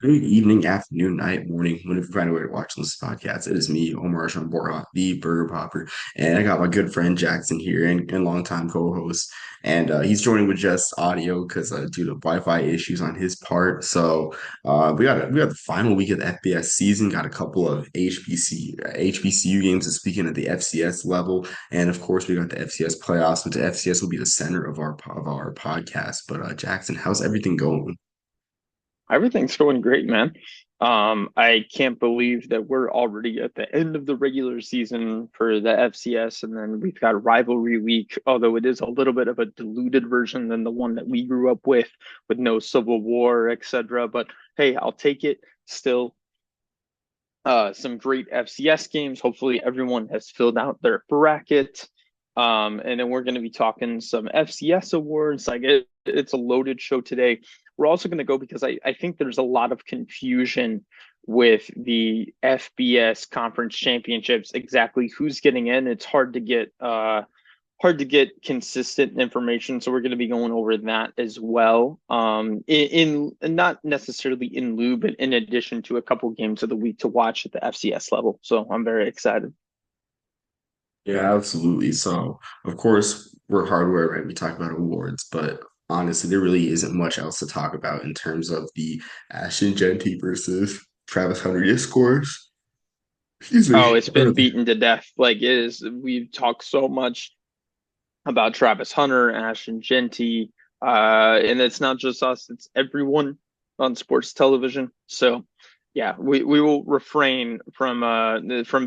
Good evening, afternoon, night, morning, whenever you find a way to watch this podcast. It is me, Omar the Burger Popper, and I got my good friend Jackson here and longtime co-host. And he's joining with just audio because due to Wi-Fi issues on his part. So we got the final week of the FBS season. Got a couple of HBCU games this weekend at the FCS level, and of course we got the FCS playoffs. But the FCS will be the center of our podcast. But Jackson, how's everything going? Everything's going great, man. I can't believe that we're already at the end of the regular season for the FCS, and then we've got rivalry week, although it is a little bit of a diluted version than the one that we grew up with no Civil War, etc. But hey, I'll take it. Still, some great FCS games. Hopefully, everyone has filled out their bracket. And then we're going to be talking some FCS awards. It's a loaded show today. We're also going to go because I think there's a lot of confusion with the FBS conference championships, exactly who's getting in. It's hard to get consistent information. So we're going to be going over that as well. Not necessarily in lieu, but in addition to a couple games of the week to watch at the FCS level. So I'm very excited. Yeah, absolutely. So, of course, we're hardware, right? We talk about awards, but honestly, there really isn't much else to talk about in terms of the Ashton Genty versus Travis Hunter discourse. Excuse me. Oh, it's been beaten to death. Like it is. We've talked so much about Travis Hunter, Ashton Genty, and it's not just us; it's everyone on sports television. So, yeah, we will refrain from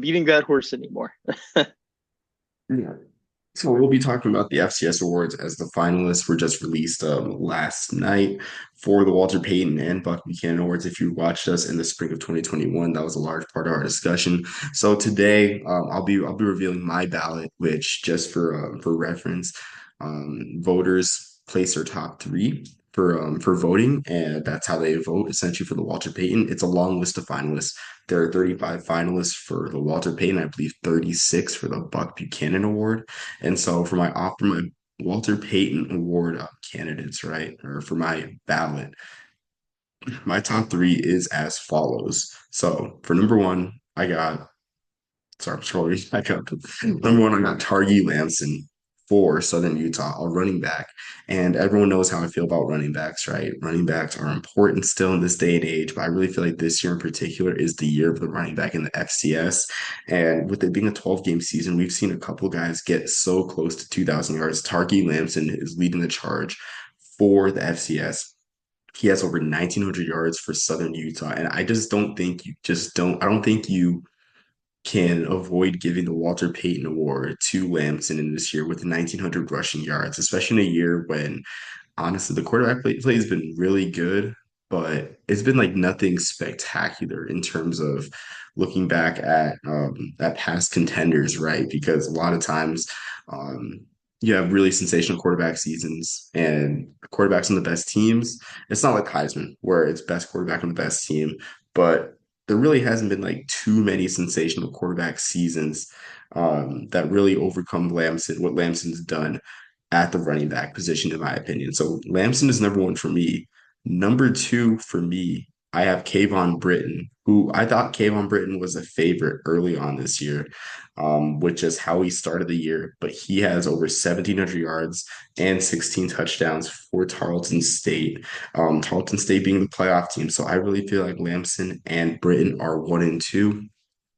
beating that horse anymore. Yeah. So we'll be talking about the FCS awards as the finalists were just released last night for the Walter Payton and Buck Buchanan awards. If you watched us in the spring of 2021, that was a large part of our discussion. So today, I'll be revealing my ballot, which just for reference, voters place their top three for voting, and that's how they vote essentially for the Walter Payton. It's a long list of finalists. There are 35 finalists for the Walter Payton, I believe 36 for the Buck Buchanan Award. And so for my Walter Payton Award candidates, right, or for my ballot, my top three is as follows. So for number one, I got sorry, I'm scrolling back up. Number one, I got Targi Lamson for Southern Utah, a running back. And everyone knows how I feel about running backs, right? Running backs are important still in this day and age, but I really feel like this year in particular is the year of the running back in the FCS. And with it being a 12-game season, we've seen a couple guys get so close to 2,000 yards. Targi Lamson is leading the charge for the FCS. He has over 1,900 yards for Southern Utah. And I just don't think you just don't, I don't think you can avoid giving the Walter Payton Award to Lamson in this year with 1,900 rushing yards, especially in a year when honestly the quarterback play has been really good, but it's been like nothing spectacular in terms of looking back at past contenders, right? Because a lot of times um, you have really sensational quarterback seasons and quarterbacks on the best teams. It's not like Heisman where it's best quarterback on the best team, but there really hasn't been like too many sensational quarterback seasons that really overcome Lamson, what Lamson's done at the running back position, in my opinion. So Lamson is number one for me. Number two for me, I have Kayvon Britton, who I thought Kayvon Britton was a favorite early on this year, which is how he started the year. But he has over 1,700 yards and 16 touchdowns for Tarleton State. Tarleton State being the playoff team. So I really feel like Lamson and Britton are one and two.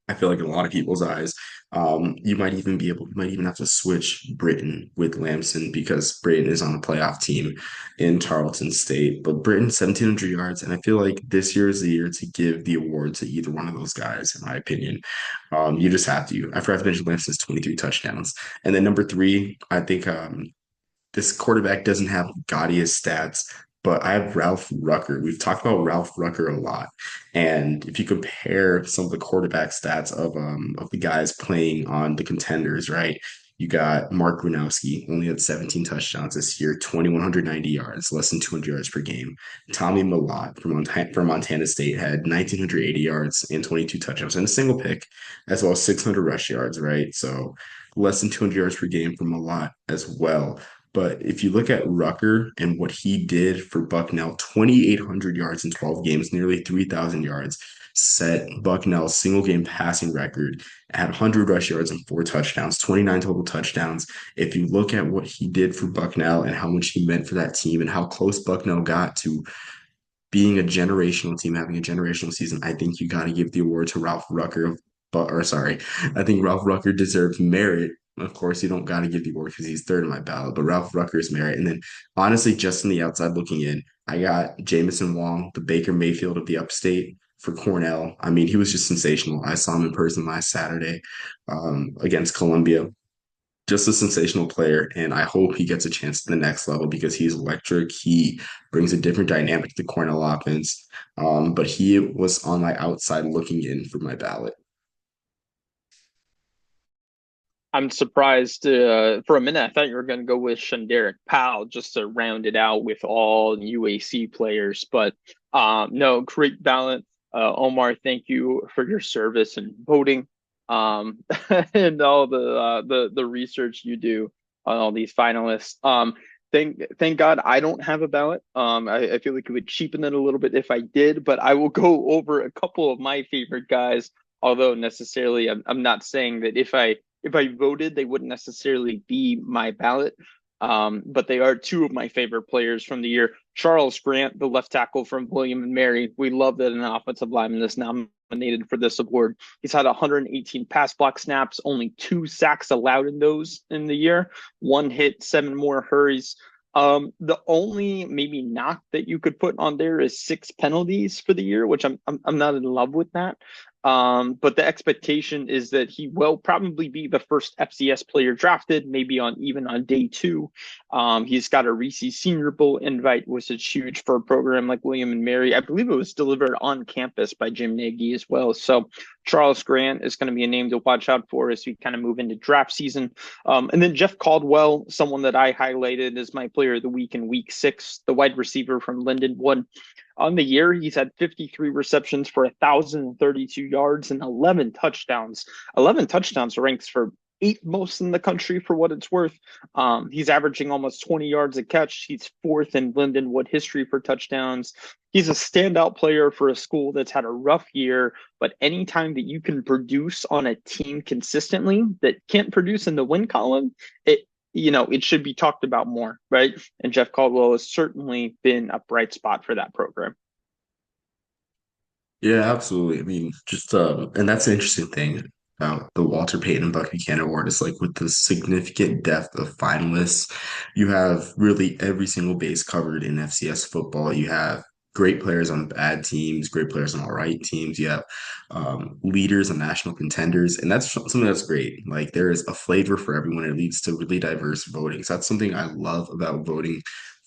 I feel like in a lot of people's eyes, you might even have to switch Britain with Lamson because Britain is on the playoff team in Tarleton State. But Britain, 1,700 yards, and I feel like this year is the year to give the award to either one of those guys, in my opinion. You just have to. I forgot to mention Lamson's 23 touchdowns. And then number three, I think this quarterback doesn't have gaudiest stats, but I have Ralph Rucker. We've talked about Ralph Rucker a lot, and if you compare some of the quarterback stats of the guys playing on the contenders, right? You got Mark Gronowski, only had 17 touchdowns this year, 2,190 yards, less than 200 yards per game. Tommy Mellott from Montana State had 1,980 yards and 22 touchdowns and a single pick, as well as 600 rush yards, right? So less than 200 yards per game from Mellott as well. But if you look at Rucker and what he did for Bucknell, 2,800 yards in 12 games, nearly 3,000 yards, set Bucknell's single game passing record at 100 rush yards and 4 touchdowns, 29 total touchdowns. If you look at what he did for Bucknell and how much he meant for that team and how close Bucknell got to being a generational team, having a generational season, I think you got to give the award to Ralph Rucker. But, or sorry, I think Ralph Rucker deserves merit. Of course, you don't got to give the award because he's third in my ballot, but Ralph Rucker's merit. And then, honestly, just on the outside looking in, I got Jamison Wong, the Baker Mayfield of the Upstate for Cornell. I mean, he was just sensational. I saw him in person last Saturday against Columbia, just a sensational player, and I hope he gets a chance to the next level because he's electric. He brings a different dynamic to the Cornell offense. But he was on my outside looking in for my ballot. I'm surprised. For a minute, I thought you were going to go with Shanderick Powell just to round it out with all UAC players. But no, great balance. Omar, thank you for your service and voting, and all the research you do on all these finalists. Thank God I don't have a ballot. I feel like it would cheapen it a little bit if I did, but I will go over a couple of my favorite guys. Although necessarily, I'm not saying that if I voted, they wouldn't necessarily be my ballot. But they are two of my favorite players from the year. Charles Grant, the left tackle from William and Mary. We love that an offensive lineman is nominated for this award. He's had 118 pass block snaps, only 2 sacks allowed in those in the year, 1 hit, 7 more hurries. The only maybe knock that you could put on there is 6 penalties for the year, which I'm not in love with that. But the expectation is that he will probably be the first FCS player drafted, maybe on even on day 2. He's got a Reese Senior Bowl invite, which is huge for a program like William and Mary. I believe it was delivered on campus by Jim Nagy as well. So Charles Grant is going to be a name to watch out for as we kind of move into draft season. And then Jeff Caldwell, someone that I highlighted as my player of the week in week 6, the wide receiver from Lindenwood. On the year, he's had 53 receptions for 1,032 yards and 11 touchdowns. 11 touchdowns ranks for 8th most in the country for what it's worth. He's averaging almost 20 yards a catch. He's 4th in Lindenwood history for touchdowns. He's a standout player for a school that's had a rough year, but anytime that you can produce on a team consistently that can't produce in the win column, it should be talked about more, right? And Jeff Caldwell has certainly been a bright spot for that program. Yeah, absolutely. I mean, just and that's an interesting thing about the Walter Payton and Buck Buchanan Award is like with the significant depth of finalists, you have really every single base covered in FCS football. You have great players on bad teams, great players on all right teams. You have leaders and national contenders, and that's something that's great. Like there is a flavor for everyone. It leads to really diverse voting. So that's something I love about voting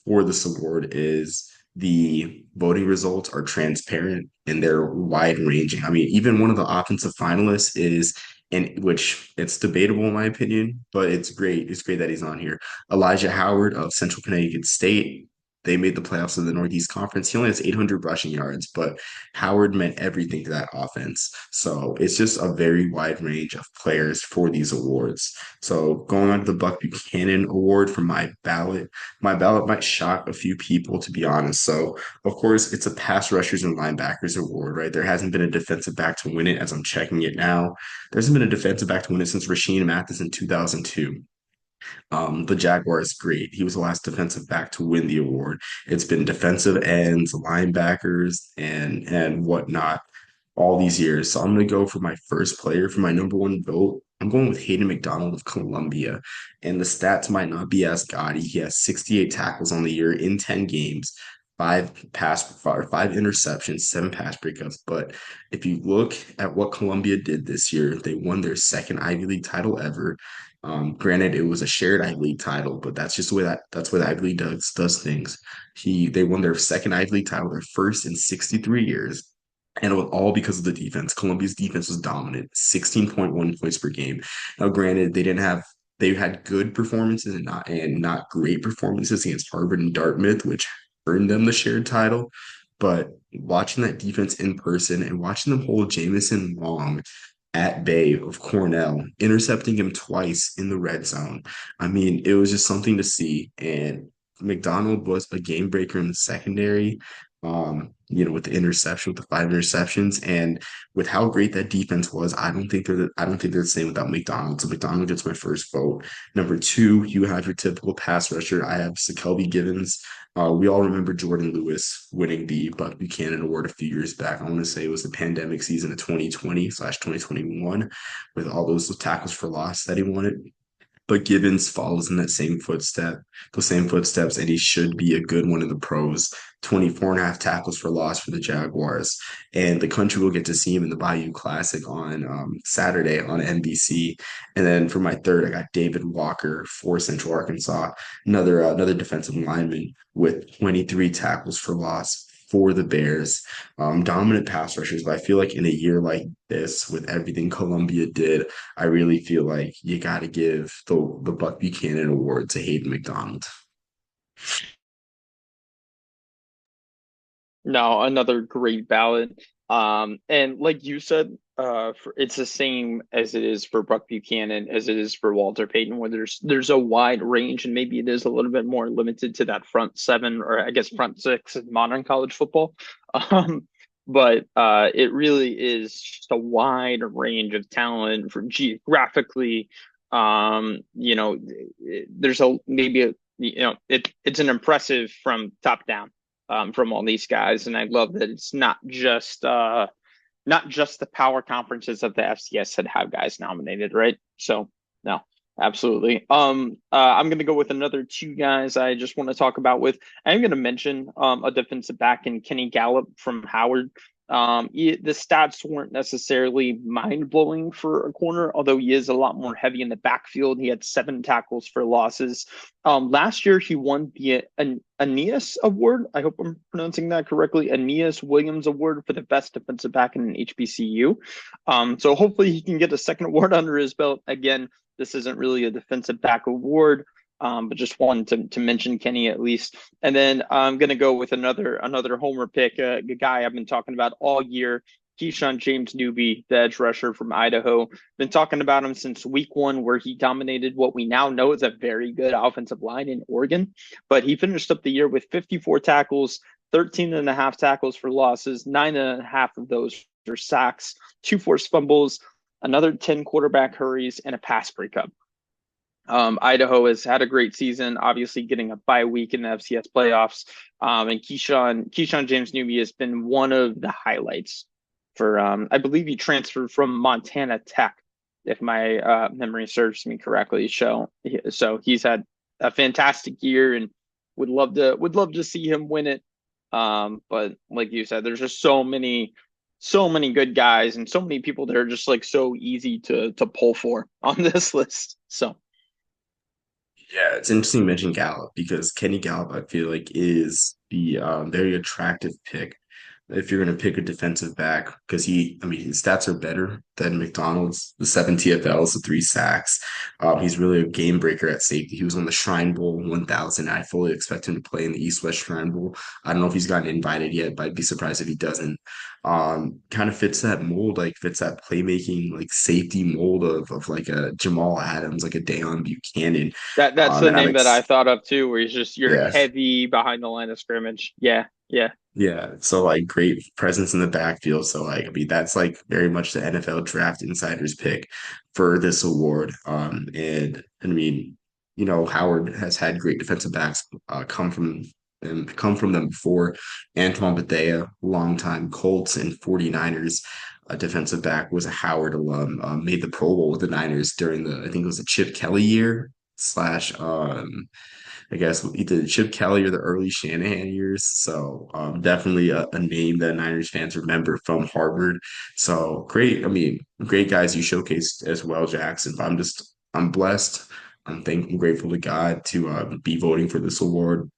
for this award is the voting results are transparent and they're wide ranging. I mean, even one of the offensive finalists is in which it's debatable in my opinion, but it's great. It's great that he's on here. Elijah Howard of Central Connecticut State. They made the playoffs of the Northeast Conference. He only has 800 rushing yards, but Howard meant everything to that offense. So it's just a very wide range of players for these awards. So going on to the Buck Buchanan Award for my ballot might shock a few people, to be honest. So, of course, it's a pass rushers and linebackers award, right? There hasn't been a defensive back to win it as I'm checking it now. There hasn't been a defensive back to win it since Rasheed Mathis in 2002. The Jaguars, great. He was the last defensive back to win the award. It's been defensive ends, linebackers, and whatnot all these years. So I'm going to go for my first player for my number one vote. I'm going with Hayden McDonald of Columbia. And the stats might not be as gaudy. He has 68 tackles on the year in 10 games, five interceptions, 7 pass breakups. But if you look at what Columbia did this year, they won their second Ivy League title ever. Granted, it was a shared Ivy League title, but that's where the Ivy League does things. They won their second Ivy League title, their first in 63 years. And it was all because of the defense. Columbia's defense was dominant, 16.1 points per game. Now, granted, they had good performances and not great performances against Harvard and Dartmouth, which earned them the shared title. But watching that defense in person and watching them hold Jamison Long at bay of Cornell, intercepting him twice in the red zone. I mean, it was just something to see. And McDonald was a game breaker in the secondary, with the interception, with the five interceptions, and with how great that defense was. I don't think they're the same without McDonald. So McDonald gets my first vote. Number two, you have your typical pass rusher. I have Sakelby Givens. We all remember Jordan Lewis winning the Buck Buchanan Award a few years back. I want to say it was the pandemic season of 2020/2021 with all those tackles for loss that he wanted. But Gibbons follows in those same footsteps, and he should be a good one in the pros. 24 and a half tackles for loss for the Jaguars. And the country will get to see him in the Bayou Classic on Saturday on NBC. And then for my third, I got David Walker for Central Arkansas, another defensive lineman with 23 tackles for loss for the Bears. Dominant pass rushers, but I feel like in a year like this, with everything Columbia did, I really feel like you got to give the Buck Buchanan Award to Hayden McDonald. No, another great ballot. And like you said, it's the same as it is for Buck Buchanan as it is for Walter Payton, where there's a wide range, and maybe it is a little bit more limited to that front seven, or I guess front six in modern college football. Um, but it really is just a wide range of talent from geographically. There's a maybe a it's an impressive from top down from all these guys. And I love that it's not just the power conferences of the FCS that have guys nominated, right? So no, absolutely. I'm gonna go with another two guys I just want to talk about with. I'm gonna mention a defensive back in Kenny Gallup from Howard. The stats weren't necessarily mind blowing for a corner, although he is a lot more heavy in the backfield. He had 7 tackles for losses. Last year, he won the Aeneas Award. I hope I'm pronouncing that correctly. Aeneas Williams Award for the best defensive back in an HBCU. So hopefully he can get a second award under his belt. Again, this isn't really a defensive back award, but just wanted to mention Kenny at least. And then I'm going to go with another homer pick, a guy I've been talking about all year, Keyshawn James Newby, the edge rusher from Idaho. Been talking about him since week 1, where he dominated what we now know is a very good offensive line in Oregon. But he finished up the year with 54 tackles, 13 and a half tackles for losses, 9.5 of those are sacks, 2 forced fumbles, another 10 quarterback hurries, and a pass breakup. Idaho has had a great season, obviously getting a bye week in the FCS playoffs. And Keyshawn James Newby has been one of the highlights for, I believe he transferred from Montana Tech, if my memory serves me correctly. So he's had a fantastic year, and would love to see him win it. But like you said, there's just so many good guys and so many people that are just like so easy to pull for on this list. So Yeah, it's interesting you mention Gallup because Kenny Gallup, I feel like, is the very attractive pick if you're going to pick a defensive back because his stats are better than McDonald's, the 7 TFLs, the 3 sacks. He's really a game breaker at safety. He was on the Shrine Bowl 1000. I fully expect him to play in the East West Shrine Bowl. I don't know if he's gotten invited yet, but I'd be surprised if he doesn't. Kind of fits that mold, like fits that playmaking, like safety mold of like a Jamal Adams, like a Dayon Buchanan. that's the And I'm name that I thought of too, where he's just you're yeah, heavy behind the line of scrimmage. Yeah, yeah. yeah. So like great presence in the backfield. So like that's like very much the NFL draft insiders pick for this award. And Howard has had great defensive backs come from them before. Antoine Bethea, longtime Colts and 49ers defensive back, was a Howard alum, made the Pro Bowl with the Niners during I think it was the Chip Kelly year slash I guess either Chip Kelly or the early Shanahan years. So definitely a name that Niners fans remember from Harvard. So great. Great guys you showcased as well, Jackson. But I'm blessed. I'm grateful to God to be voting for this award.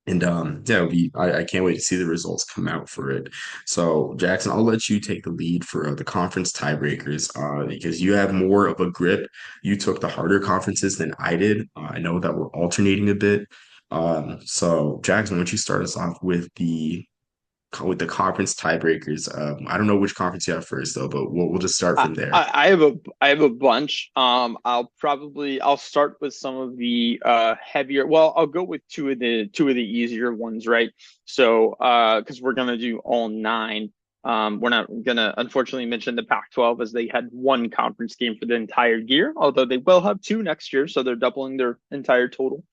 And yeah, I can't wait to see the results come out for it. So Jackson, I'll let you take the lead for the conference tiebreakers because you have more of a grip. You took the harder conferences than I did. I know that we're alternating a bit. So Jackson, why don't you start us off with the with the conference tiebreakers. I don't know which conference you have first though, but we'll just start I, from there. I have a bunch. I'll start with some of the heavier. Well, I'll go with two of the easier ones, right? So because we're gonna do all nine. We're not gonna unfortunately mention the Pac-12 as they had one conference game for the entire year, although they will have two next year, so they're doubling their entire total.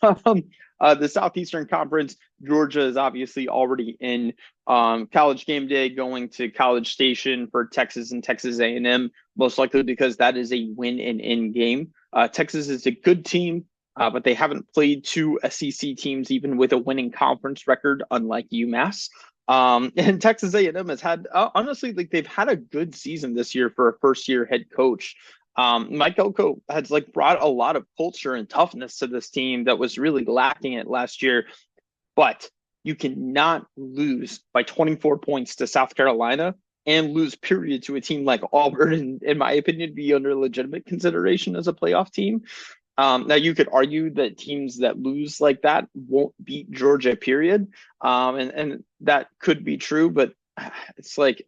Um, the Southeastern Conference, Georgia is obviously already in. College game day going to College Station for Texas and Texas A&M, most likely because that is a win and in game. Texas is a good team, but they haven't played two SEC teams even with a winning conference record, unlike UMass. And Texas A&M has had honestly like they've had a good season this year for a first year head coach. Mike Elko has like brought a lot of culture and toughness to this team that was really lacking it last year, but you cannot lose by 24 points to South Carolina and lose period to a team like Auburn, in my opinion, be under legitimate consideration as a playoff team. Now you could argue that teams that lose like that won't beat Georgia, period, and that could be true, but it's like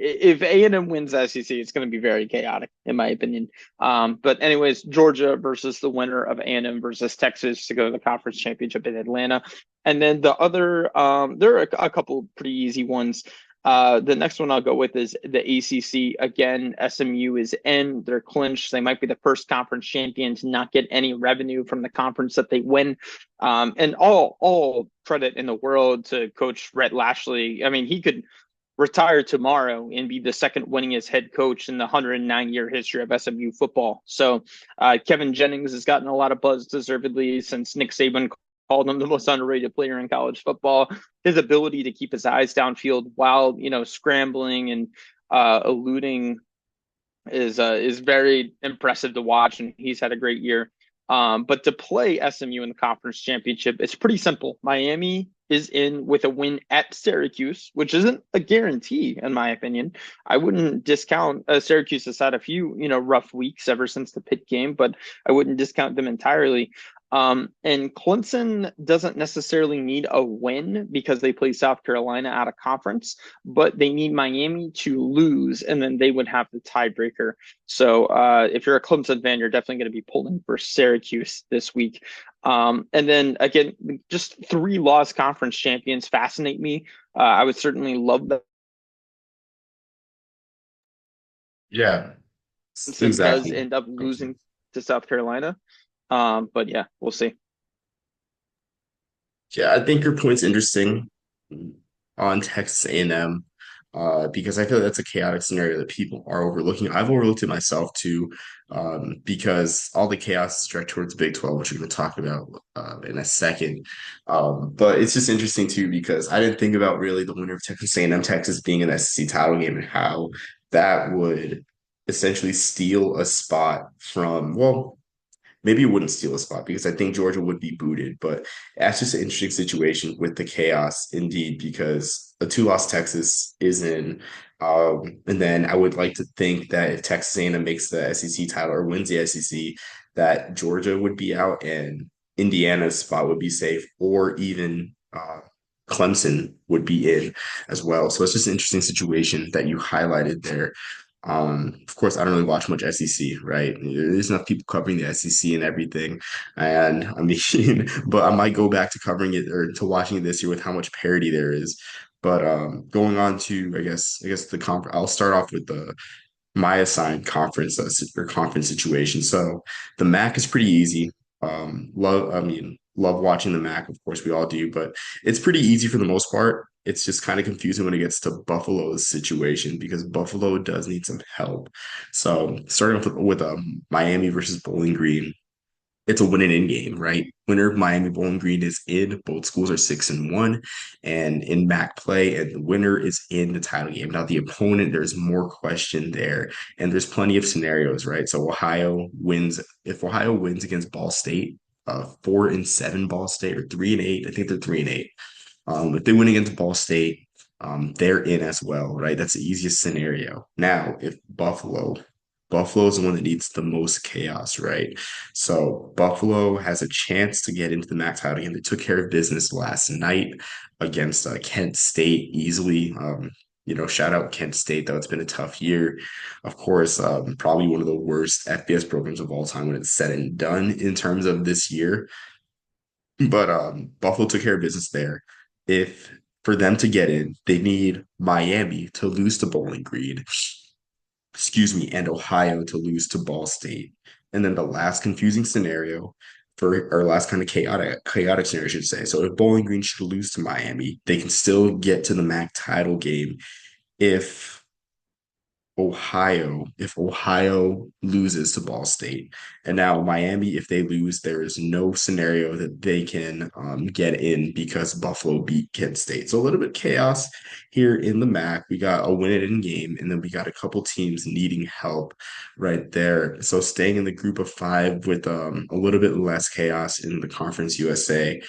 if A&M wins the SEC, it's going to be very chaotic, in my opinion. But anyways, Georgia versus the winner of A&M versus Texas to go to the conference championship in Atlanta. And then the other, there are a couple pretty easy ones. The next one I'll go with is the ACC. Again, SMU is in. They're clinched. They might be the first conference champion to not get any revenue from the conference that they win. And all credit in the world to Coach Rhett Lashley. I mean, he could retire tomorrow and be the second winningest head coach in the 109-year history of SMU football. So Kevin Jennings has gotten a lot of buzz deservedly since Nick Saban called him the most underrated player in college football. His ability to keep his eyes downfield while scrambling and eluding is very impressive to watch, and he's had a great year. But to play SMU in the conference championship, it's pretty simple. Miami is in with a win at Syracuse, which isn't a guarantee, in my opinion. I wouldn't discount Syracuse has had a few, rough weeks ever since the Pitt game, but I wouldn't discount them entirely. And Clemson doesn't necessarily need a win because they play South Carolina out of conference, but they need Miami to lose, and then they would have the tiebreaker. So if you're a Clemson fan, you're definitely going to be pulling for Syracuse this week. And then again, just three lost conference champions fascinate me. I would certainly love that Yeah, Clemson does exactly. end up losing to South Carolina. But yeah, we'll see. Yeah, I think your point's interesting on Texas A&M, because I feel that's a chaotic scenario that people are overlooking. I've overlooked it myself too, because all the chaos is directed towards Big 12, which we're going to talk about in a second. But it's just interesting too because I didn't think about really the winner of Texas A&M Texas being an SEC title game and how that would essentially steal a spot from, well, maybe it wouldn't steal a spot because I think Georgia would be booted, but that's just an interesting situation with the chaos indeed, because a two-loss Texas is in. And then I would like to think that if Texas A&M makes the SEC title or wins the SEC, that Georgia would be out and Indiana's spot would be safe, or even Clemson would be in as well. So it's just an interesting situation that you highlighted there. Of course, I don't really watch much SEC, right? There's enough people covering the SEC and everything. And I mean, but I might go back to covering it or to watching it this year with how much parity there is. But going on to, I guess the conference, I'll start off with the my assigned conference or conference situation. So the MAC is pretty easy. Love watching the MAC. Of course, we all do, but it's pretty easy for the most part. It's just kind of confusing when it gets to Buffalo's situation because Buffalo does need some help. So starting off with Miami versus Bowling Green, it's a win and in game, right? Winner of Miami Bowling Green is in. Both schools are 6-1 and in MAC play, and the winner is in the title game. Now, the opponent, there's more question there, and there's plenty of scenarios, right? So Ohio wins if Ohio wins against Ball State, 4-7 Ball State, or 3-8. I think they're 3-8. If they win against Ball State, they're in as well, right? That's the easiest scenario. Now, if Buffalo Buffalo is the one that needs the most chaos, right? So Buffalo has a chance to get into the MAC title game. They took care of business last night against Kent State easily. Shout out Kent State, though it's been a tough year. Of course, probably one of the worst FBS programs of all time when it's said and done in terms of this year. But Buffalo took care of business there. If for them to get in, they need Miami to lose to Bowling Green, excuse me, and Ohio to lose to Ball State. And then the last confusing scenario for or last kind of chaotic scenario, I should say. So if Bowling Green should lose to Miami, they can still get to the MAC title game if if Ohio loses to Ball State. And now Miami, if they lose, there is no scenario that they can get in because Buffalo beat Kent State. So a little bit chaos here in the MAC. We got a win it in game, and then we got a couple teams needing help right there. So staying in the group of five with a little bit less chaos in the Conference USA,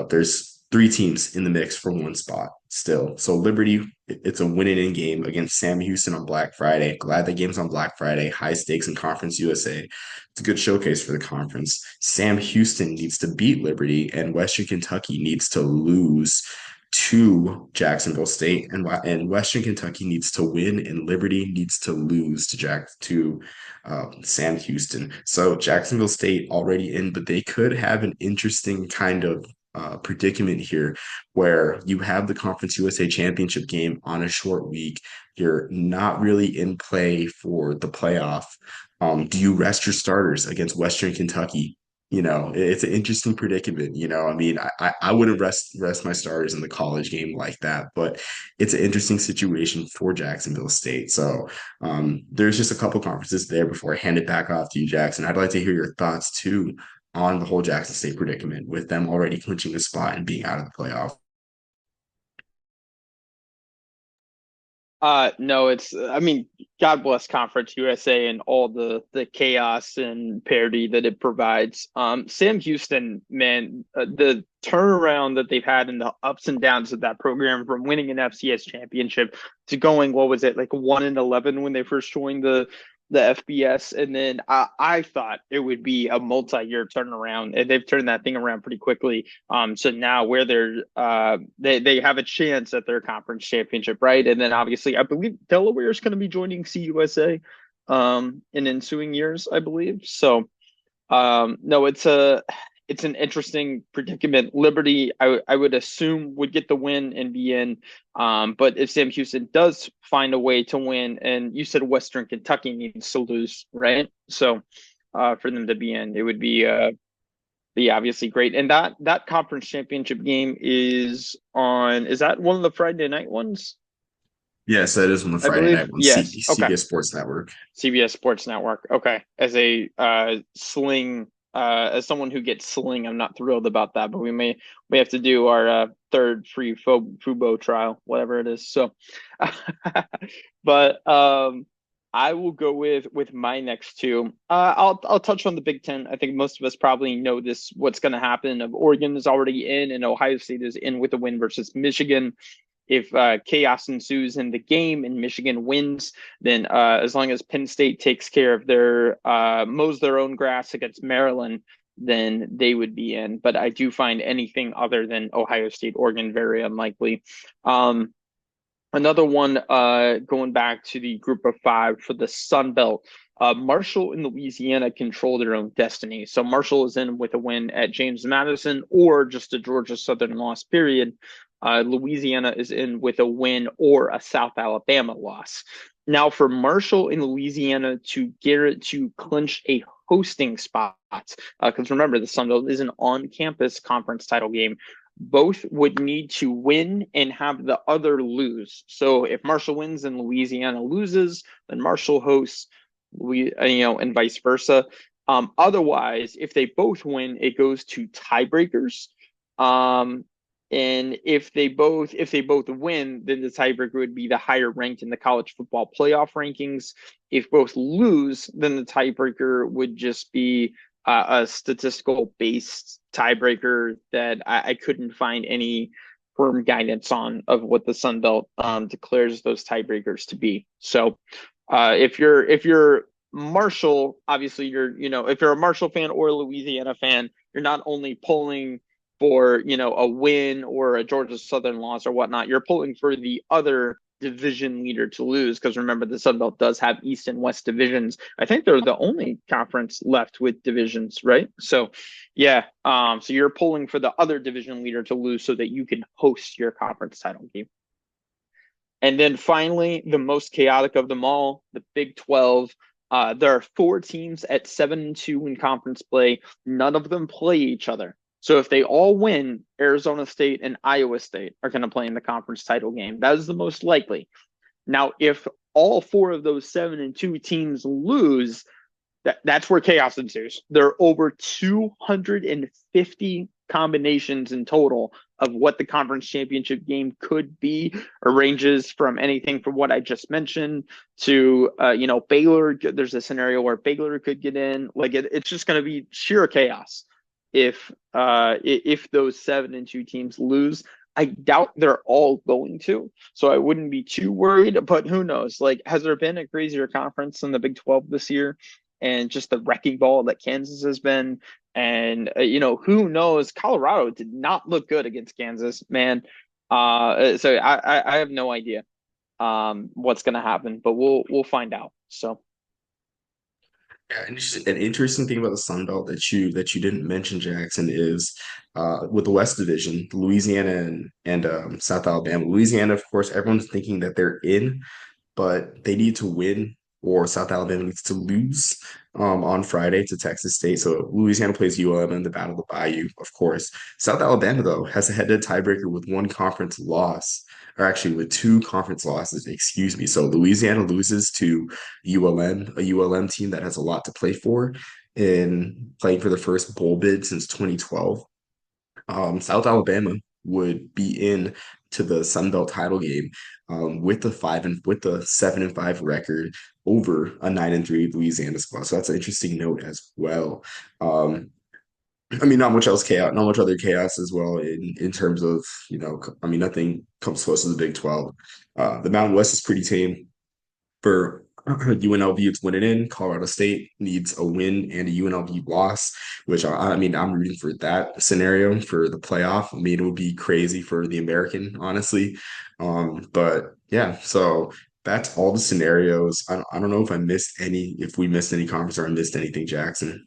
there's three teams in the mix for one spot still. So Liberty, it's a winning in game against Sam Houston on Black Friday. Glad the game's on Black Friday. High stakes in Conference USA. It's a good showcase for the conference. Sam Houston needs to beat Liberty, and Western Kentucky needs to lose to Jacksonville State, and Western Kentucky needs to win, and Liberty needs to lose to Sam Houston. So Jacksonville State already in, but they could have an interesting kind of predicament here where you have the Conference USA championship game on a short week. You're not really in play for the playoff. Do you rest your starters against Western Kentucky? It's an interesting predicament. I mean, I wouldn't rest my starters in the college game like that, but it's an interesting situation for Jacksonville State. So there's just a couple conferences there before I hand it back off to you, Jackson. I'd like to hear your thoughts too on the whole Jackson State predicament with them already clinching a spot and being out of the playoff. No, I mean, God bless Conference USA and all the chaos and parity that it provides. Sam Houston, man, the turnaround that they've had in the ups and downs of that program from winning an FCS championship to going, what was it, like 1-11 when they first joined the FBS, and then I thought it would be a multi-year turnaround, and they've turned that thing around pretty quickly. So now where they have a chance at their conference championship, right? And then obviously I believe Delaware is going to be joining CUSA in ensuing years, I believe. So no, it's an interesting predicament. Liberty, I would assume, would get the win and be in. But if Sam Houston does find a way to win, and you said Western Kentucky needs to lose, right? So for them to be in, it would be obviously great. And that conference championship game is that one of the Friday night ones? Yes, that is on the I Friday believe. night on Yes. Okay. CBS Sports Network. CBS Sports Network. Okay. As a sling, as someone who gets sling, I'm not thrilled about that, but we have to do our third free Fubo trial, whatever it is. So, but I will go with my next two. I'll touch on the Big Ten. I think most of us probably know what's going to happen. Of Oregon is already in, and Ohio State is in with a win versus Michigan. If chaos ensues in the game and Michigan wins, then as long as Penn State takes care of mows their own grass against Maryland, then they would be in. But I do find anything other than Ohio State, Oregon very unlikely. Another one, going back to the group of five for the Sun Belt. Marshall and Louisiana control their own destiny. So Marshall is in with a win at James Madison or just a Georgia Southern loss, period. Louisiana is in with a win or a South Alabama loss. Now, for Marshall and Louisiana to clinch a hosting spot, because remember, the Sun Belt is an on-campus conference title game. Both would need to win and have the other lose. So if Marshall wins and Louisiana loses, then Marshall hosts, and vice versa. Otherwise, if they both win, it goes to tiebreakers. And if they both win, then the tiebreaker would be the higher ranked in the college football playoff rankings. If both lose, then the tiebreaker would just be a statistical based tiebreaker that I couldn't find any firm guidance on of what the Sun Belt declares those tiebreakers to be. So If you're Marshall, obviously if you're a Marshall fan or a Louisiana fan, you're not only pulling for a win or a Georgia Southern loss or whatnot. You're pulling for the other division leader to lose because remember the Sun Belt does have East and West divisions. I think they're the only conference left with divisions, right? So yeah, so you're pulling for the other division leader to lose so that you can host your conference title game. And then finally, the most chaotic of them all, the Big 12. There are four teams at 7-2 in conference play. None of them play each other. So if they all win, Arizona State and Iowa State are going to play in the conference title game. That is the most likely. Now, if all four of those 7-2 teams lose, that's where chaos ensues. There are over 250 combinations in total of what the conference championship game could be. Ranges from anything from what I just mentioned to Baylor. There's a scenario where Baylor could get in. Like it's just going to be sheer chaos if those 7-2 teams lose. I doubt they're all going to, so I wouldn't be too worried. But who knows? Like, has there been a crazier conference than the Big 12 this year? And just the wrecking ball that Kansas has been. And who knows? Colorado did not look good against Kansas, man. So I have no idea what's going to happen, but we'll find out. So Yeah, and an interesting thing about the Sun Belt that you didn't mention, Jackson, is with the West Division, Louisiana and South Alabama. Louisiana, of course, everyone's thinking that they're in, but they need to win or South Alabama needs to lose on Friday to Texas State. So Louisiana plays ULM in the Battle of the Bayou, of course. South Alabama, though, has a head-to-head tiebreaker with one conference loss, or actually with two conference losses, excuse me. So Louisiana loses to ULM, a ULM team that has a lot to play for in playing for the first bowl bid since 2012. South Alabama would be in to the Sun Belt title game with the 7-5 record over a 9-3 Louisiana squad. So that's an interesting note as well. I mean, not much other chaos as well in terms of I mean, nothing comes close to the Big 12. The Mountain West is pretty tame for UNLV. It's winning in. Colorado State needs a win and a UNLV loss, which I mean, I'm rooting for that scenario for the playoff. I mean, it would be crazy for the American, honestly. But yeah, so that's all the scenarios. I don't know if we missed any conference or I missed anything, Jackson.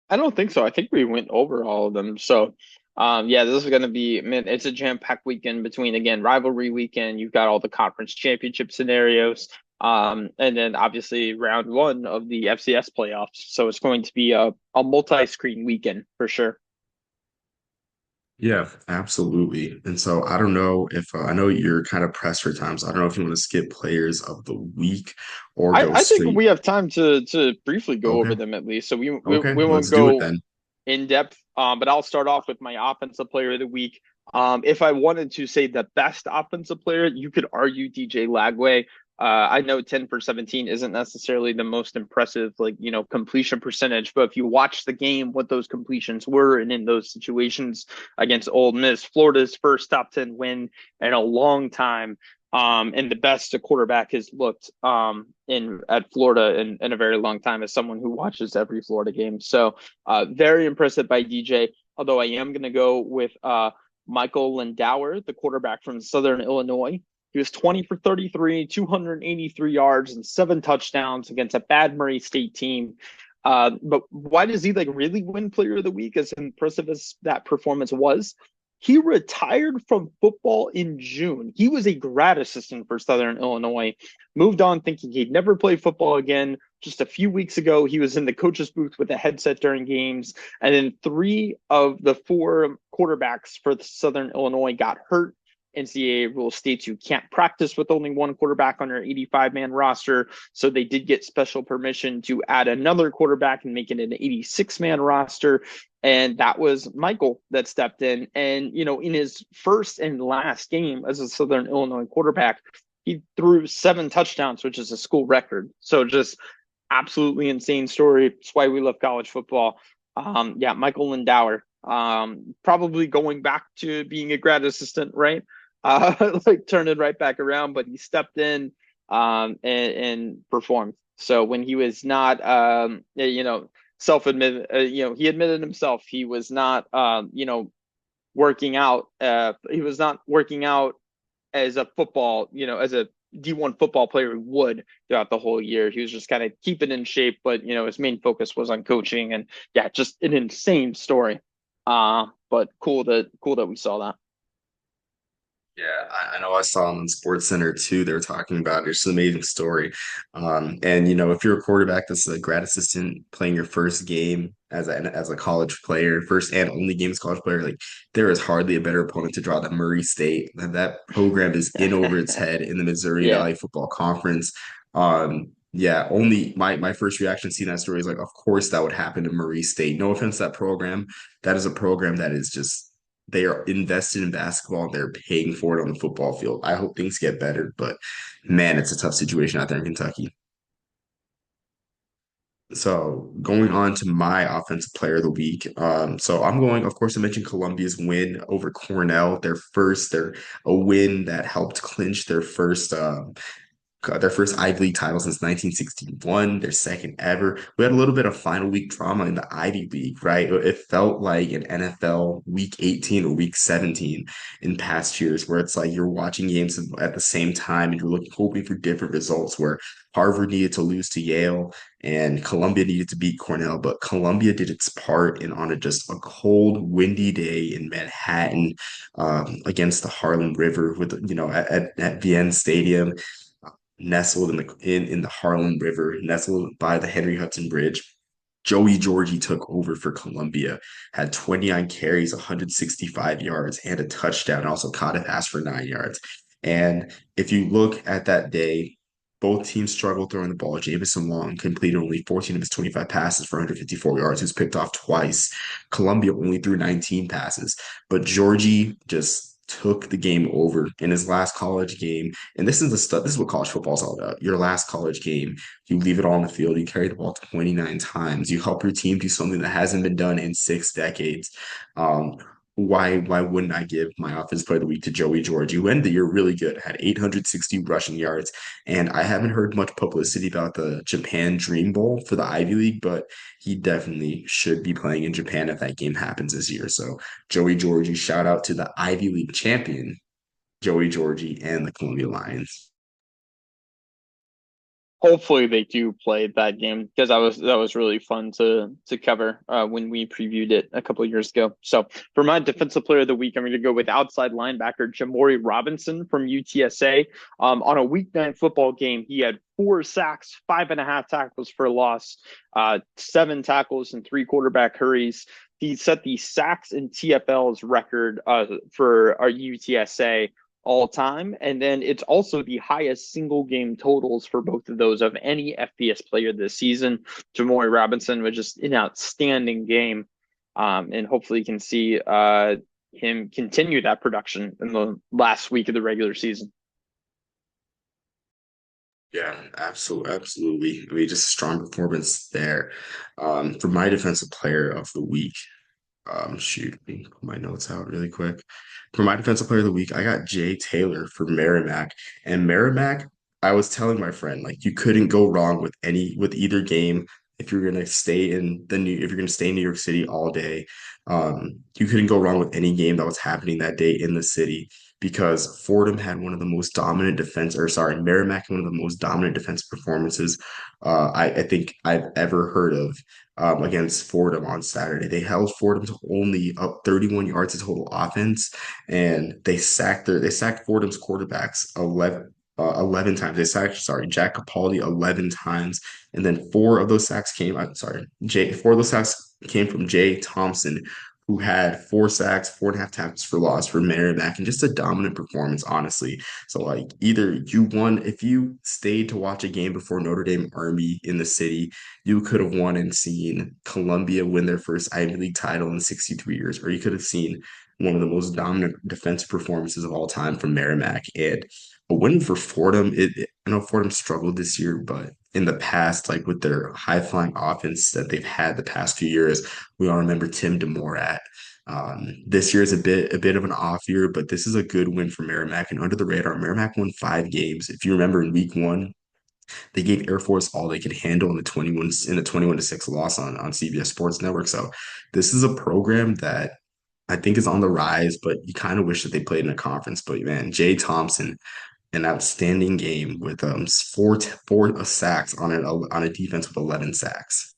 I don't think so. I think we went over all of them. So, yeah, this is going to be, man, it's a jam-packed weekend between, again, rivalry weekend. You've got all the conference championship scenarios, and then obviously round one of the FCS playoffs. So it's going to be a multi-screen weekend for sure. Yeah, absolutely. And so I don't know if I know you're kind of pressed for time, so I don't know if you want to skip players of the week or go I think straight. we have time to briefly go over Okay. them at least. So Okay. we won't Let's do it go then. in depth, but I'll start off with my offensive player of the week. If I wanted to say the best offensive player, you could argue DJ Lagway. I know 10 for 17 isn't necessarily the most impressive, like, completion percentage, but if you watch the game, what those completions were, and in those situations against Ole Miss, Florida's first top 10 win in a long time. And the best a quarterback has looked in at Florida in a very long time as someone who watches every Florida game. So very impressive by DJ. Although I am going to go with Michael Lindauer, the quarterback from Southern Illinois. He was 20 for 33, 283 yards, and 7 touchdowns against a bad Murray State team. But why does he really win Player of the Week? As impressive as that performance was, he retired from football in June. He was a grad assistant for Southern Illinois, moved on thinking he'd never play football again. Just a few weeks ago, he was in the coach's booth with a headset during games. And then 3 of the 4 quarterbacks for Southern Illinois got hurt. NCAA rule states you can't practice with only one quarterback on your 85-man roster. So they did get special permission to add another quarterback and make it an 86-man roster. And that was Michael that stepped in. And, in his first and last game as a Southern Illinois quarterback, he threw 7 touchdowns, which is a school record. So just absolutely insane story. That's why we love college football. Yeah, Michael Lindauer, probably going back to being a grad assistant, right? Turning right back around, but he stepped in. and performed. So when he was not, self-admitted, he admitted himself he was not, working out. He was not working out as a football, as a D1 football player would throughout the whole year. He was just kind of keeping in shape, but his main focus was on coaching, and yeah, just an insane story. But cool that we saw that. Yeah, I know I saw on Sports Center too. They were talking about it. It's an amazing story. And if you're a quarterback that's a grad assistant playing your first game as a college player, first and only game as a college player, like there is hardly a better opponent to draw than Murray State. That program is in over its head in the Missouri Yeah. Valley Football Conference. Yeah, only my first reaction seeing that story is like, of course that would happen to Murray State. No offense to that program. That is a program that is just they are invested in basketball and they're paying for it on the football field. I hope things get better, but man, it's a tough situation out there in Kentucky. So going on to my offensive player of the week. So I'm going, of course, I mentioned Columbia's win over Cornell, their a win that helped clinch their first Ivy League title since 1961, their second ever. We had a little bit of final week drama in the Ivy League, right? It felt like an NFL week 18 or week 17 in past years, where it's like you're watching games at the same time and you're hoping for different results, where Harvard needed to lose to Yale and Columbia needed to beat Cornell, but Columbia did its part and on just a cold, windy day in Manhattan against the Harlem River at VN Stadium nestled in the Harlem River, nestled by the Henry Hudson Bridge. Joey Georgie took over for Columbia, had 29 carries, 165 yards, and a touchdown. Also caught a pass for 9 yards. And if you look at that day, both teams struggled throwing the ball. Jamison Long completed only 14 of his 25 passes for 154 yards. He was picked off twice. Columbia only threw 19 passes, but Georgie just took the game over in his last college game. And this is the stuff. This is what college football is all about. Your last college game, you leave it all on the field. You carry the ball 29 times. You help your team do something that hasn't been done in 6 decades. Um, why wouldn't I give my offensive player of the week to Joey George? You ended the year really good, had 860 rushing yards, and I haven't heard much publicity about the Japan Dream Bowl for the Ivy League, but he definitely should be playing in Japan if that game happens this year. So Joey Georgie, shout out to the Ivy League champion, Joey Georgie and the Columbia Lions. Hopefully they do play that game because that was really fun to cover when we previewed it a couple of years ago. So for my defensive player of the week, I'm going to go with outside linebacker Jamori Robinson from UTSA. On a weeknight football game, he had 4 sacks, 5.5 tackles for loss, 7 tackles, and 3 quarterback hurries. He set the sacks and TFL's record for our UTSA all time. And then it's also the highest single game totals for both of those of any FBS player this season. Jamori Robinson was just an outstanding game. And hopefully you can see him continue that production in the last week of the regular season. Yeah, absolutely, absolutely. I mean, just a strong performance there. For my defensive player of the week, shoot, let me put my notes out really quick. For my defensive player of the week, I got Jay Taylor for Merrimack. And Merrimack, I was telling my friend, like you couldn't go wrong with either game if you're gonna stay in if you're gonna stay in New York City all day. You couldn't go wrong with any game that was happening that day in the city because Fordham had one of the most dominant defense, or sorry, Merrimack had one of the most dominant defense performances I think I've ever heard of against Fordham on Saturday. They held Fordham to only up 31 yards of total offense, and they sacked Fordham's quarterbacks 11 times. They sacked, sorry, Jack Capaldi 11 times, and then four of those sacks came from Jay Thompson, who had 4 sacks, 4.5 tackles for loss for Merrimack, and just a dominant performance, honestly. So like either you won if you stayed to watch a game before Notre Dame Army in the city, you could have won and seen Columbia win their first Ivy League title in 63 years, or you could have seen one of the most dominant defensive performances of all time from Merrimack. And a win for Fordham, I know Fordham struggled this year, but in the past, like with their high flying offense that they've had the past few years, we all remember Tim DeMorat. This year is a bit of an off year, but this is a good win for Merrimack and under the radar. Merrimack won 5 games. If you remember in week one, they gave Air Force all they could handle in the 21-6 loss on CBS Sports Network. So this is a program that I think is on the rise, but you kind of wish that they played in a conference. But man, Jay Thompson, an outstanding game with four sacks on a defense with 11 sacks.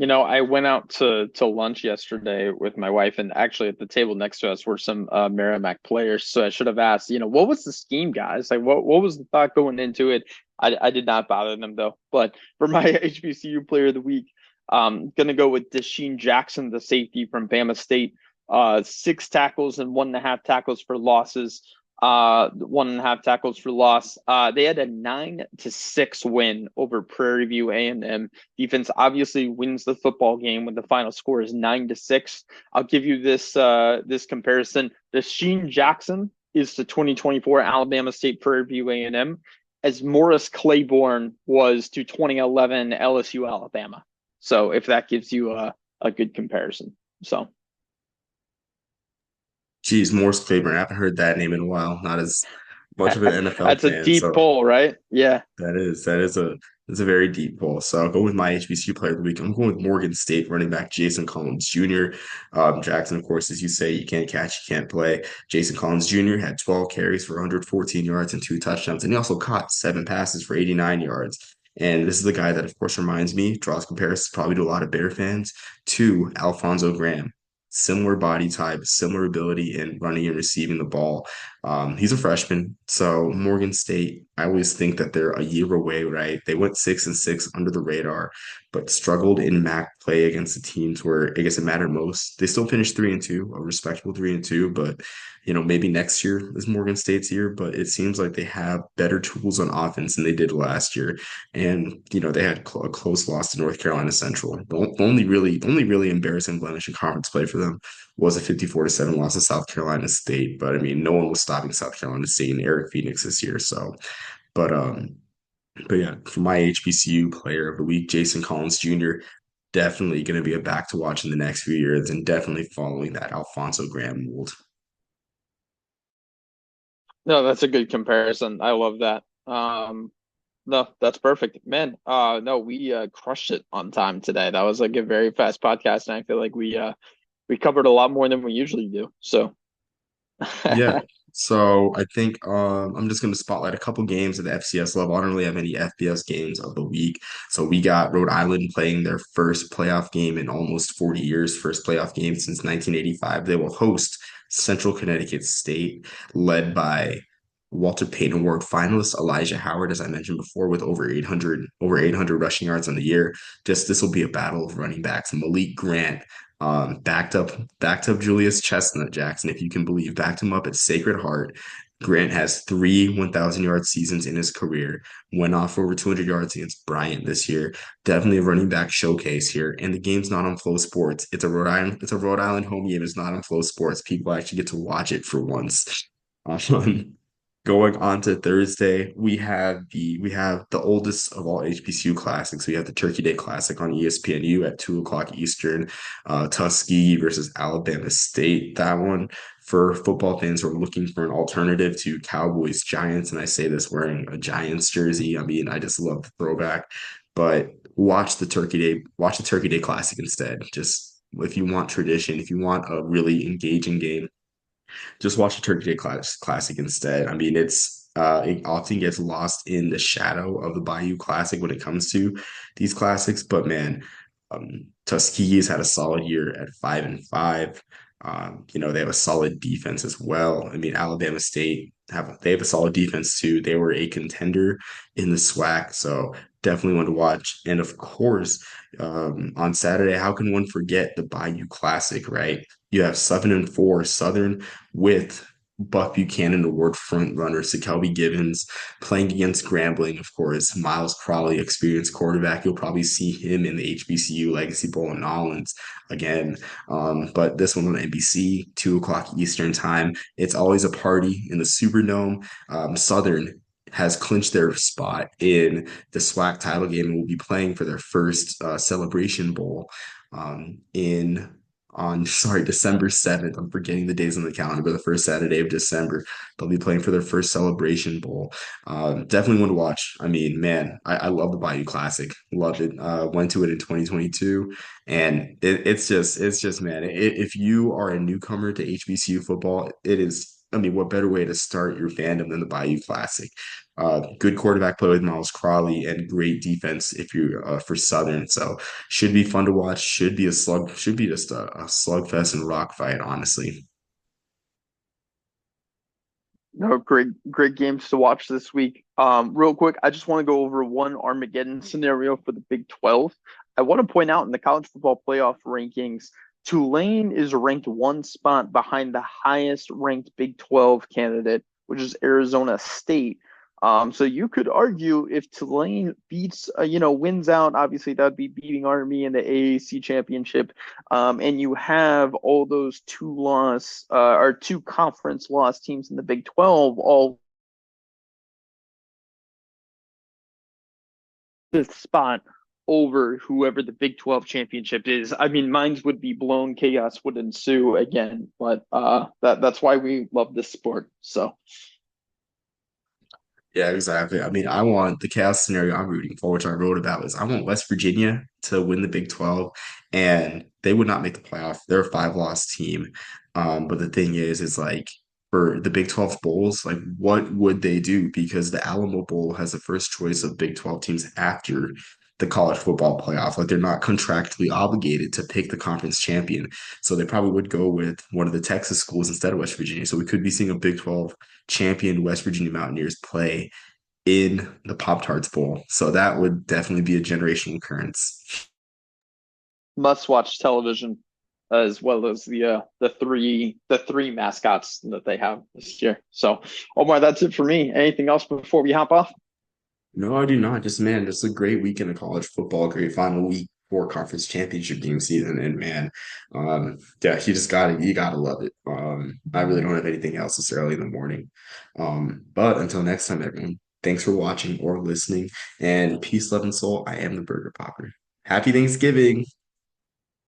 I went out to lunch yesterday with my wife, and actually at the table next to us were some Merrimack players. So I should have asked, what was the scheme, guys? Like, what was the thought going into it? I did not bother them though. But for my HBCU player of the week, gonna go with Desheen Jackson, the safety from Bama State. 6 tackles and 1.5 tackles for losses. 1.5 tackles for loss. They had a 9-6 win over Prairie View A&M. Defense obviously wins the football game when the final score is 9-6. I'll give you this comparison. The Sheen Jackson is the 2024 Alabama State Prairie View A&M, as Morris Claiborne was to 2011 LSU Alabama. So if that gives you a good comparison. So Geez, Morris Claiborne. I haven't heard that name in a while. Not as much of an NFL that's a fan, deep so pull, right? Yeah. that is a very deep pull. So I'll go with my HBCU player of the week. I'm going with Morgan State running back Jason Collins Jr. Jackson, of course, as you say, you can't catch, you can't play. Jason Collins Jr. had 12 carries for 114 yards and 2 touchdowns, and he also caught 7 passes for 89 yards. And this is the guy that, of course, reminds me, draws comparisons probably to a lot of Bear fans, to Alfonso Graham. Similar body type, similar ability in running and receiving the ball. He's a freshman, so Morgan State, I always think that they're a year away, right? They went 6-6 under the radar, but struggled in MAC play against the teams where I guess it mattered most. They still finished 3-2, a respectable 3-2, but maybe next year is Morgan State's year, but it seems like they have better tools on offense than they did last year. And they had a close loss to North Carolina Central. The only really embarrassing blemish in conference play for them was a 54-7 loss to South Carolina State. But I mean, no one was stopping South Carolina State and Eric Phoenix this year. So, but but yeah, for my HBCU player of the week, Jason Collins Jr. Definitely going to be a back to watch in the next few years, and definitely following that Alfonso Graham mold. No, that's a good comparison. I love that. No, that's perfect. Man, no, we crushed it on time today. That was like a very fast podcast, and I feel like we covered a lot more than we usually do. So Yeah. So I think I'm just going to spotlight a couple games at the FCS level. I don't really have any FBS games of the week. So we got Rhode Island playing their first playoff game in almost 40 years, first playoff game since 1985. They will host Central Connecticut State, led by Walter Payton Award finalist Elijah Howard, as I mentioned before, with over 800 rushing yards on the year. Just this will be a battle of running backs. Malik Grant backed up Julius Chestnut Jackson, if you can believe, backed him up at Sacred Heart. Grant has 3 1,000 yard seasons in his career, went off for over 200 yards against Bryant this year. Definitely a running back showcase here. And the game's not on Flow Sports. It's a Rhode Island home game. It's not on Flow Sports. People actually get to watch it for once. Um, Going on to Thursday, we have the oldest of all HBCU classics. We have the Turkey Day Classic on ESPNU at 2 o'clock Eastern. Tuskegee versus Alabama State. That one for football fans who are looking for an alternative to Cowboys Giants, and I say this wearing a Giants jersey. I mean, I just love the throwback. But watch the Turkey Day Classic instead. Just if you want tradition, if you want a really engaging game, just watch the Turkey Day Classic instead. I mean, it often gets lost in the shadow of the Bayou Classic when it comes to these classics. But man, Tuskegee's had a solid year at 5-5. They have a solid defense as well. I mean, Alabama State they have a solid defense too. They were a contender in the SWAC, so definitely one to watch. And of course, on Saturday, how can one forget the Bayou Classic, right? You have 7-4 Southern with Buck Buchanan Award front runner Kelby Givens playing against Grambling, of course. Miles Crawley, experienced quarterback. You'll probably see him in the HBCU Legacy Bowl in Nolens again. But this one on NBC, 2 o'clock Eastern time. It's always a party in the Superdome. Southern has clinched their spot in the SWAC title game and will be playing for their first Celebration Bowl. in on sorry, December 7th. I'm forgetting the days on the calendar, but the first Saturday of December, they'll be playing for their first Celebration Bowl. Definitely one to watch. I mean, man, I love the Bayou Classic. Loved it. Went to it in 2022, and it's just man, if you are a newcomer to HBCU football, it is. I mean, what better way to start your fandom than the Bayou Classic? Good quarterback play with Miles Crawley and great defense if you're for Southern. So should be fun to watch. Should be just a slugfest and rock fight, honestly. No, great games to watch this week. Real quick, I just want to go over one Armageddon scenario for the Big 12. I want to point out in the college football playoff rankings, Tulane is ranked one spot behind the highest ranked Big 12 candidate, which is Arizona State. So you could argue if Tulane beats, wins out, obviously that would be beating Army in the AAC championship, and you have all those two conference loss teams in the Big 12 all fifth spot over whoever the Big 12 championship is. I mean, minds would be blown, chaos would ensue again, but that's why we love this sport. So Yeah, exactly. I mean, I want the chaos scenario I'm rooting for, which I wrote about, is I want West Virginia to win the Big 12, and they would not make the playoff. They're a five-loss team. But the thing is like for the Big 12 bowls, like what would they do? Because the Alamo Bowl has the first choice of Big 12 teams after the college football playoff. Like they're not contractually obligated to pick the conference champion. So they probably would go with one of the Texas schools instead of West Virginia. So we could be seeing a Big 12 champion West Virginia Mountaineers play in the Pop Tarts Bowl. So that would definitely be a generational occurrence. must watch television as well as the three mascots that they have this year. So Omar, that's it for me. Anything else before we hop off? No, I do not. Just man, just a great weekend of college football, great final week for conference championship game season. And man, yeah, you gotta love it. I really don't have anything else this early in the morning. But until next time, everyone, thanks for watching or listening. And peace, love, and soul. I am the Burger Popper. Happy Thanksgiving.